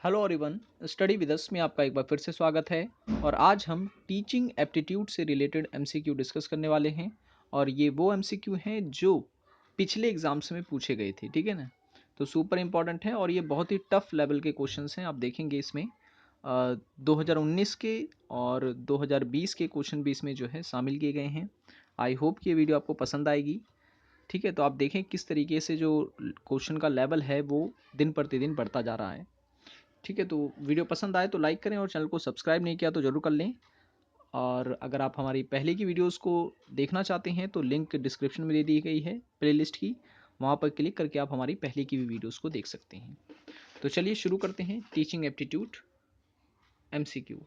Hello everyone, study with us में आपका एक बार फिर से स्वागत है। और आज हम टीचिंग एप्टीट्यूड से रिलेटेड एमसीक्यू डिस्कस करने वाले हैं। और ये वो एमसीक्यू हैं जो पिछले एग्जाम्स में पूछे गए थे, ठीक है ना। तो सुपर इम्पॉर्टेंट है और ये बहुत ही टफ लेवल के क्वेश्चंस हैं। आप देखेंगे इसमें 2019 के और 2020 के क्वेश्चन भी इसमें जो है शामिल किए गए हैं। आई होप कि ये वीडियो आपको पसंद आएगी। ठीक है, तो आप देखें किस तरीके से जो क्वेश्चन का लेवल है वो दिन प्रतिदिन बढ़ता जा रहा है। ठीक है, तो वीडियो पसंद आए तो लाइक करें और चैनल को सब्सक्राइब नहीं किया तो ज़रूर कर लें। और अगर आप हमारी पहले की वीडियोस को देखना चाहते हैं तो लिंक डिस्क्रिप्शन में दे दी गई है प्लेलिस्ट की, वहाँ पर क्लिक करके आप हमारी पहले की भी वीडियोस को देख सकते हैं। तो चलिए शुरू करते हैं टीचिंग एप्टीट्यूड एमसीक्यू।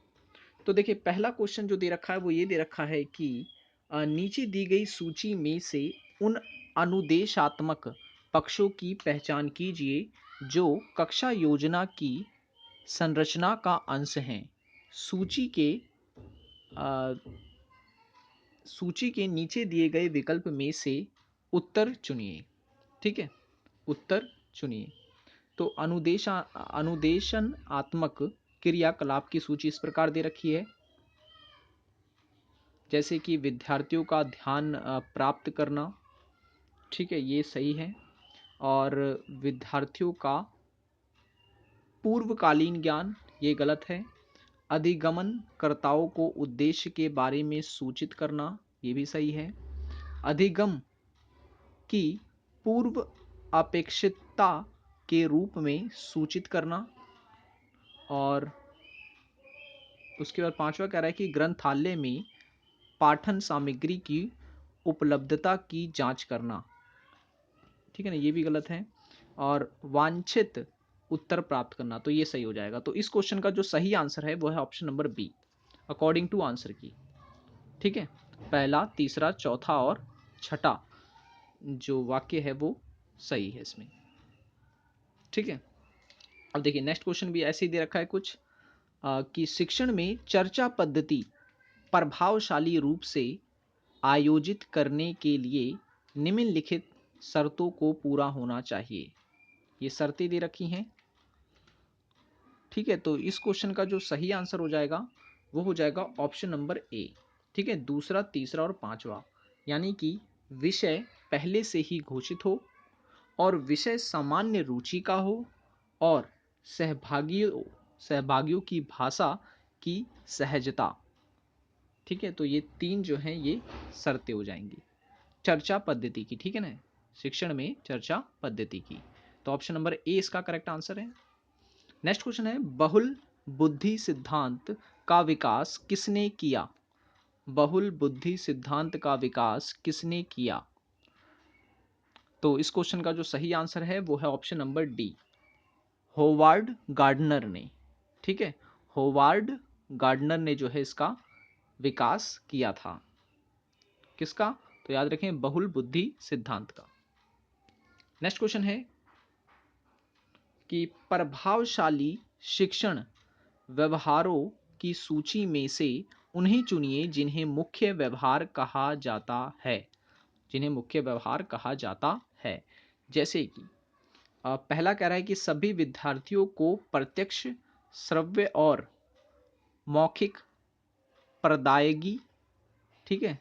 तो देखिए पहला क्वेश्चन जो दे रखा है वो ये दे रखा है कि नीचे दी गई सूची में से उन अनुदेशात्मक पक्षों की पहचान कीजिए जो कक्षा योजना की संरचना का अंश हैं। सूची के अ, सूची के नीचे दिए गए विकल्प में से उत्तर चुनिए। ठीक है, उत्तर चुनिए। तो अनुदेशनात्मक क्रियाकलाप की सूची इस प्रकार दे रखी है, जैसे कि विद्यार्थियों का ध्यान प्राप्त करना। ठीक है, ये सही है। और विद्यार्थियों का पूर्वकालीन ज्ञान, ये गलत है। अधिगमनकर्ताओं को उद्देश्य के बारे में सूचित करना, ये भी सही है। अधिगम की पूर्व अपेक्षितता के रूप में सूचित करना। और उसके बाद पांचवा कह रहा है कि ग्रंथालय में पाठन सामग्री की उपलब्धता की जांच करना। ठीक है ना, ये भी गलत है। और वांछित उत्तर प्राप्त करना, तो ये सही हो जाएगा। तो इस क्वेश्चन का जो सही आंसर है वो है option number B, according to answer key. ठीक है, पहला, तीसरा, चौथा और छठा जो वाक्य है वो सही है इसमें। ठीक है, अब देखिए नेक्स्ट क्वेश्चन भी ऐसे ही दे रखा है कुछ कि शिक्षण में चर्चा पद्धति प्रभावशाली रूप से आयोजित करने के लिए निम्नलिखित शर्तों को पूरा होना चाहिए। ये शर्तें दे रखी हैं। ठीक है, तो इस क्वेश्चन का जो सही आंसर हो जाएगा वो हो जाएगा ऑप्शन नंबर ए। ठीक है, दूसरा, तीसरा और पांचवा, यानी कि विषय पहले से ही घोषित हो और विषय सामान्य रुचि का हो और सहभागियों की भाषा की सहजता। ठीक है, तो ये तीन जो हैं ये शर्तें हो जाएंगी चर्चा पद्धति की। ठीक है ना, शिक्षण में चर्चा पद्धति की। तो ऑप्शन नंबर ए इसका करेक्ट आंसर है। नेक्स्ट क्वेश्चन है, बहुल बुद्धि सिद्धांत का विकास किसने किया। बहुल बुद्धि सिद्धांत का विकास किसने किया। तो इस क्वेश्चन का जो सही आंसर है वो है option number D, Howard Gardner ने। ठीक है, होवार्ड गार्डनर ने जो है इसका विकास किया था। किसका, तो याद रखें बहुल बुद्धि सिद्धांत का। नेक्स्ट क्वेश्चन है कि प्रभावशाली शिक्षण व्यवहारों की सूची में से उन्हें चुनिए जिन्हें मुख्य व्यवहार कहा जाता है। जिन्हें मुख्य व्यवहार कहा जाता है, जैसे कि पहला कह रहा है कि सभी विद्यार्थियों को प्रत्यक्ष, श्रव्य और मौखिक प्रदायगी। ठीक है,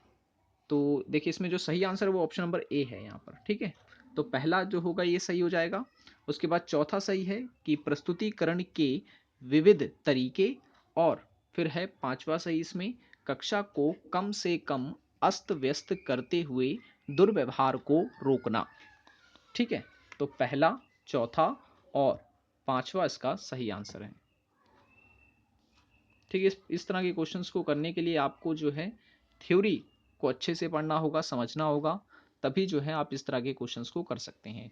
तो देखिए इसमें जो सही आंसर है वो ऑप्शन नंबर ए है यहाँ पर। ठीक है, तो पहला जो होगा ये सही हो जाएगा। उसके बाद चौथा सही है कि प्रस्तुतिकरण के विविध तरीके। और फिर है पांचवा सही इसमें, कक्षा को कम से कम अस्त व्यस्त करते हुए दुर्व्यवहार को रोकना। ठीक है, तो पहला, चौथा और पांचवा इसका सही आंसर है। ठीक है, इस तरह के क्वेश्चंस को करने के लिए आपको जो है थ्योरी को अच्छे से पढ़ना होगा, समझना होगा, तभी जो है आप इस तरह के क्वेश्चंस को कर सकते हैं।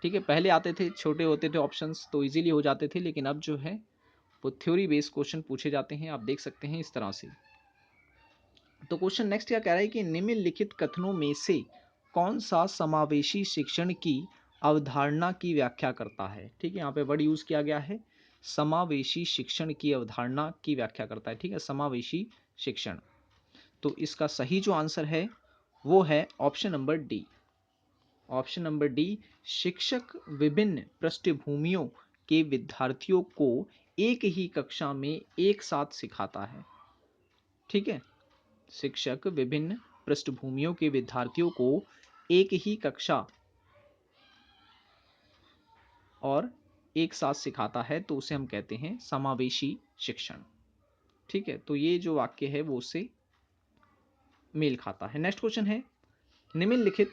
ठीक है, पहले आते थे, छोटे होते थे ऑप्शंस तो इजीली हो जाते थे, लेकिन अब जो है वो थ्योरी बेस्ड क्वेश्चन पूछे जाते हैं। आप देख सकते हैं इस तरह से। तो क्वेश्चन नेक्स्ट क्या कह रहा है कि निम्नलिखित कथनों में से कौन सा समावेशी शिक्षण की अवधारणा की व्याख्या करता है। ठीक है, यहाँ पे वर्ड यूज किया गया है, समावेशी शिक्षण की अवधारणा की व्याख्या करता है। ठीक है, समावेशी शिक्षण। तो इसका सही जो आंसर है वो है option number D. Option number D, शिक्षक विभिन्न पृष्ठभूमियों के विद्यार्थियों को एक ही कक्षा में एक साथ सिखाता है। ठीक है, शिक्षक विभिन्न पृष्ठभूमियों के विद्यार्थियों को एक ही कक्षा और एक साथ सिखाता है, तो उसे हम कहते हैं समावेशी शिक्षण। ठीक है, तो ये जो वाक्य है वो उससे मेल खाता है। नेक्स्ट क्वेश्चन है, निम्नलिखित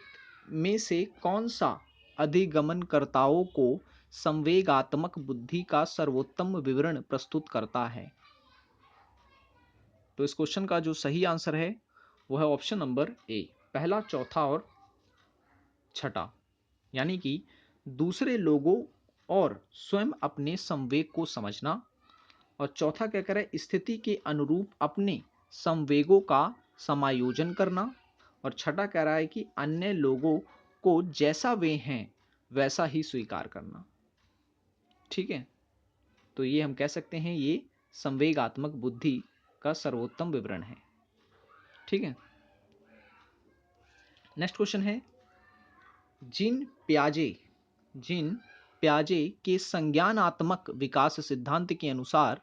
में से कौन सा अधिगमनकर्ताओं को संवेगात्मक बुद्धि का सर्वोत्तम विवरण प्रस्तुत करता है? तो इस क्वेश्चन का जो सही आंसर है वो है ऑप्शन नंबर ए, पहला, चौथा और छठा। यानी कि दूसरे लोगों और स्वयं अपने संवेग को समझना, और चौथा क्या कह रहा है, स्थिति के अनुरूप अपने संवेगों का समायोजन करना, और छठा कह रहा है कि अन्य लोगों को जैसा वे हैं वैसा ही स्वीकार करना। ठीक है, तो ये हम कह सकते हैं ये संवेगात्मक बुद्धि का सर्वोत्तम विवरण है। ठीक है, नेक्स्ट क्वेश्चन है, जिन प्याजे के संज्ञानात्मक विकास सिद्धांत के अनुसार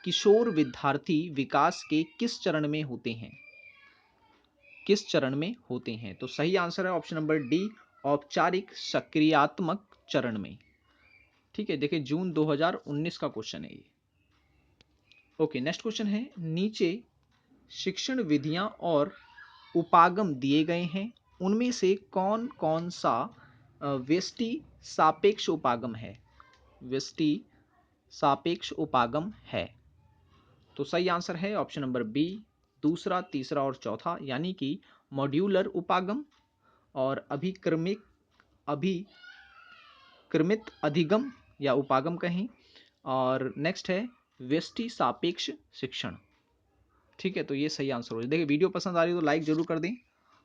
किशोर विद्यार्थी विकास के किस चरण में होते हैं? किस चरण में होते हैं? तो सही आंसर है ऑप्शन नंबर डी, औपचारिक सक्रियात्मक चरण में। ठीक है, देखिए जून 2019 का क्वेश्चन है ये। ओके, नेक्स्ट क्वेश्चन है, नीचे शिक्षण विधियां और उपागम दिए गए हैं, उनमें से कौन कौन सा व्यष्टि सापेक्ष उपागम है? व्यष्टि सापेक्ष उपागम है। तो सही आंसर है ऑप्शन नंबर बी, दूसरा, तीसरा और चौथा, यानी कि मॉड्यूलर उपागम और अभिक्रमित अधिगम या उपागम कहें, और नेक्स्ट है व्यष्टि सापेक्ष शिक्षण। ठीक है, तो ये सही आंसर हो जाए। देखिए वीडियो पसंद आ रही है तो लाइक जरूर कर दें,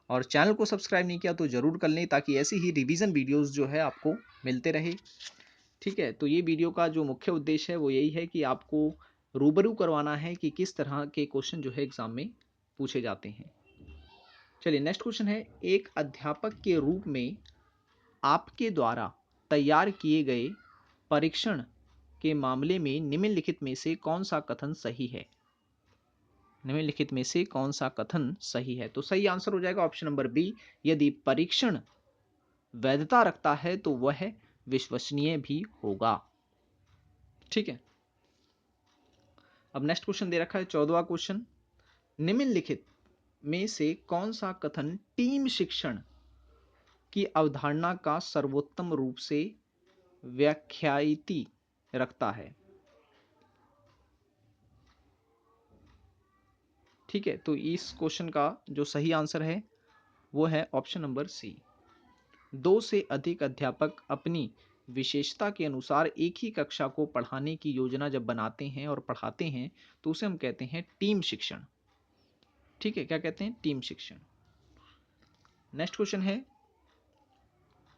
और चैनल को सब्सक्राइब नहीं किया तो जरूर कर लें, ताकि ऐसी ही रिवीजन वीडियोस जो है आपको मिलते रहे। ठीक है, तो ये वीडियो का जो मुख्य उद्देश्य है वो यही है कि आपको रूबरू करवाना है कि किस तरह के क्वेश्चन जो है एग्जाम में पूछे जाते हैं। चलिए नेक्स्ट क्वेश्चन है, एक अध्यापक के रूप में आपके द्वारा तैयार किए गए परीक्षण के मामले में निम्नलिखित में से कौन सा कथन सही है? निम्नलिखित में से कौन सा कथन सही है? तो सही आंसर हो जाएगा ऑप्शन नंबर बी, यदि परीक्षण वैधता रखता है तो वह विश्वसनीय भी होगा। ठीक है, अब नेक्स्ट क्वेश्चन दे रखा है 14वां क्वेश्चन, निम्नलिखित में से कौन सा कथन टीम शिक्षण की अवधारणा का सर्वोत्तम रूप से व्याख्यायित रखता है? ठीक है, तो इस क्वेश्चन का जो सही आंसर है वो है ऑप्शन नंबर सी, 2 से अधिक अध्यापक अपनी विशेषता के अनुसार एक ही कक्षा को पढ़ाने की योजना जब बनाते हैं और पढ़ाते हैं तो उसे हम कहते हैं टीम शिक्षण। ठीक है, क्या कहते हैं? टीम शिक्षण। नेक्स्ट क्वेश्चन है,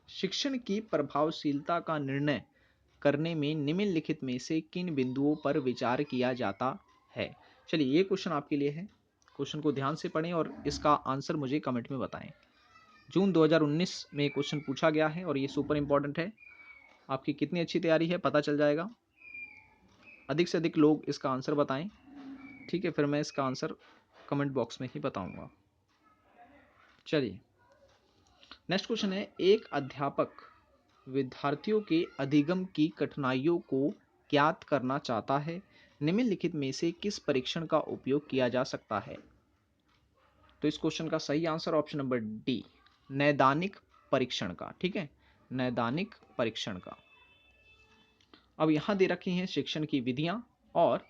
शिक्षण की प्रभावशीलता का निर्णय करने में निम्नलिखित में से किन बिंदुओं पर विचार किया जाता है? चलिए ये क्वेश्चन आपके लिए है, क्वेश्चन को ध्यान से पढ़ें और इसका आंसर मुझे कमेंट में बताएं। जून 2019 में क्वेश्चन पूछा गया है और ये सुपर इंपॉर्टेंट है। आपकी कितनी अच्छी तैयारी है पता चल जाएगा। अधिक से अधिक लोग इसका आंसर बताएं। ठीक है, फिर मैं इसका आंसर कमेंट बॉक्स में ही बताऊंगा। चलिए नेक्स्ट क्वेश्चन है, एक अध्यापक विद्यार्थियों के अधिगम की कठिनाइयों को ज्ञात करना चाहता है, निम्नलिखित में से किस परीक्षण का उपयोग किया जा सकता है? तो इस क्वेश्चन का सही आंसर ऑप्शन नंबर डी, नैदानिक परीक्षण का। ठीक है, नैदानिक परीक्षण का। अब यहां दे रखी हैं शिक्षण की विधियां और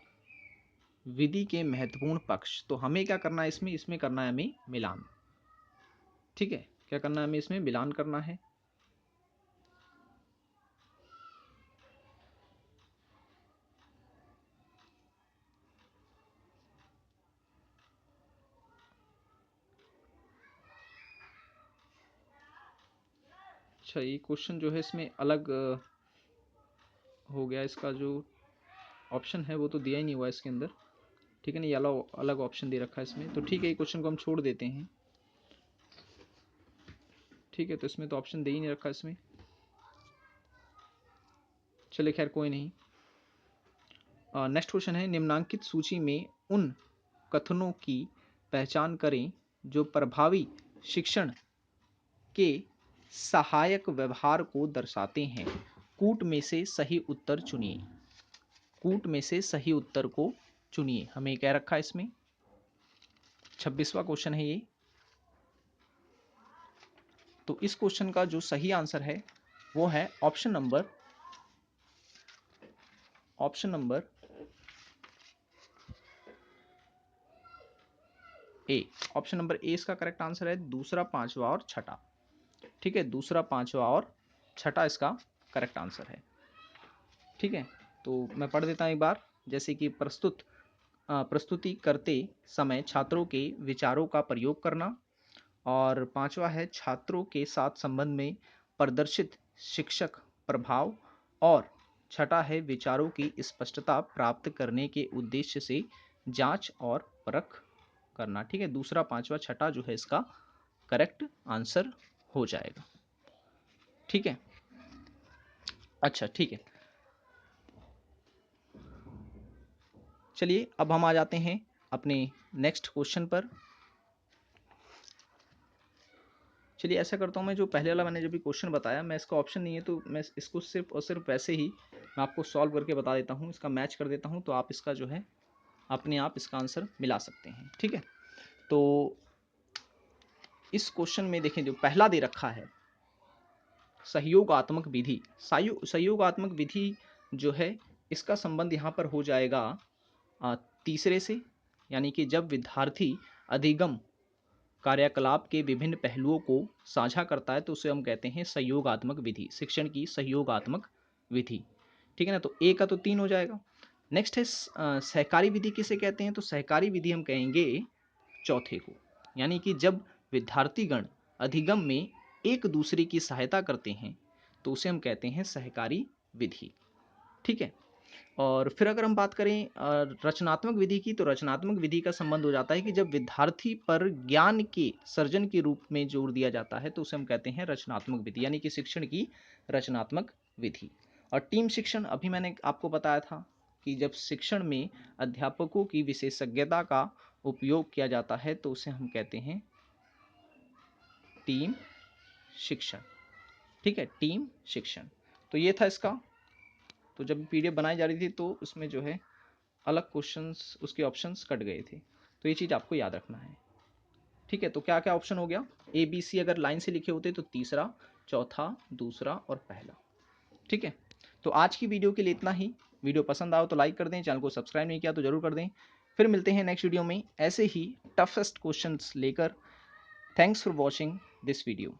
विधि के महत्वपूर्ण पक्ष, तो हमें क्या करना है इसमें करना है हमें मिलान। ठीक है, क्या करना है हमें इसमें मिलान करना है। अच्छा, ये क्वेश्चन जो है इसमें अलग हो गया, इसका जो ऑप्शन है वो तो दिया ही नहीं हुआ इसके अंदर। ठीक है ना, ये अलग ऑप्शन दे रखा है इसमें, तो ठीक है ये क्वेश्चन को हम छोड़ देते हैं। ठीक है, तो इसमें तो ऑप्शन दे ही नहीं रखा इसमें। चलिए खैर कोई नहीं। नेक्स्ट क्वेश्चन है, निम्नांकित सूची में उन कथनों की पहचान करें जो प्रभावी शिक्षण के सहायक व्यवहार को दर्शाते हैं। कूट में से सही उत्तर चुनिए। कूट में से सही उत्तर को चुनिए, हमें क्या रखा है इसमें। 26वां क्वेश्चन है ये। तो इस क्वेश्चन का जो सही आंसर है वो है option number A. Option number A इसका करेक्ट आंसर है। दूसरा, पांचवा और छठा, ठीक है, दूसरा, पांचवा और छठा इसका करेक्ट आंसर है। ठीक है, तो मैं पढ़ देता हूं एक बार। जैसे कि प्रस्तुति करते समय छात्रों के विचारों का प्रयोग करना, और पांचवा है छात्रों के साथ संबंध में प्रदर्शित शिक्षक प्रभाव, और छठा है विचारों की स्पष्टता प्राप्त करने के उद्देश्य से जांच और परख करना। ठीक है, दूसरा, पांचवा, छठा जो है इसका करेक्ट आंसर हो जाएगा। ठीक है, अच्छा ठीक है, चलिए अब हम आ जाते हैं अपने नेक्स्ट क्वेश्चन पर। चलिए ऐसा करता हूँ, मैं जो पहले वाला मैंने जो भी क्वेश्चन बताया, मैं इसका ऑप्शन नहीं है तो मैं इसको सिर्फ और सिर्फ वैसे ही मैं आपको सॉल्व करके बता देता हूँ, इसका मैच कर देता हूँ, तो आप इसका जो है अपने आप इसका आंसर मिला सकते हैं। ठीक है, तो इस क्वेश्चन में देखें जो पहला दे रखा है सहयोगात्मक विधि। सहयोगात्मक विधि जो है इसका संबंध यहाँ पर हो जाएगा तीसरे से, यानी कि जब विद्यार्थी अधिगम कार्यकलाप के विभिन्न पहलुओं को साझा करता है तो उसे हम कहते हैं सहयोगात्मक विधि, शिक्षण की सहयोगात्मक विधि। ठीक है ना, तो ए का तो 3 हो जाएगा। नेक्स्ट है सहकारी विधि किसे कहते हैं, तो सहकारी विधि हम कहेंगे चौथे को, यानी कि जब विद्यार्थीगण अधिगम में एक दूसरे की सहायता करते हैं तो उसे हम कहते हैं सहकारी विधि। ठीक है, और फिर अगर हम बात करें रचनात्मक विधि की, तो रचनात्मक विधि का संबंध हो जाता है कि जब विद्यार्थी पर ज्ञान के सर्जन के रूप में जोर दिया जाता है तो उसे हम कहते हैं रचनात्मक विधि, यानी कि शिक्षण की रचनात्मक विधि। और टीम शिक्षण अभी मैंने आपको बताया था कि जब शिक्षण में अध्यापकों की विशेषज्ञता का उपयोग किया जाता है तो उसे हम कहते हैं टीम शिक्षण। ठीक है, टीम शिक्षण। तो ये था इसका। तो जब पीडीएफ बनाई जा रही थी तो उसमें जो है अलग क्वेश्चंस, उसके ऑप्शंस कट गए थे, तो ये चीज़ आपको याद रखना है। ठीक है, तो क्या क्या ऑप्शन हो गया, ए बी सी अगर लाइन से लिखे होते तो तीसरा, चौथा, दूसरा और पहला। ठीक है, तो आज की वीडियो के लिए इतना ही। वीडियो पसंद आओ तो लाइक कर दें, चैनल को सब्सक्राइब नहीं किया तो जरूर कर दें। फिर मिलते हैं नेक्स्ट वीडियो में ऐसे ही टफेस्ट क्वेश्चंस लेकर। Thanks for watching this video.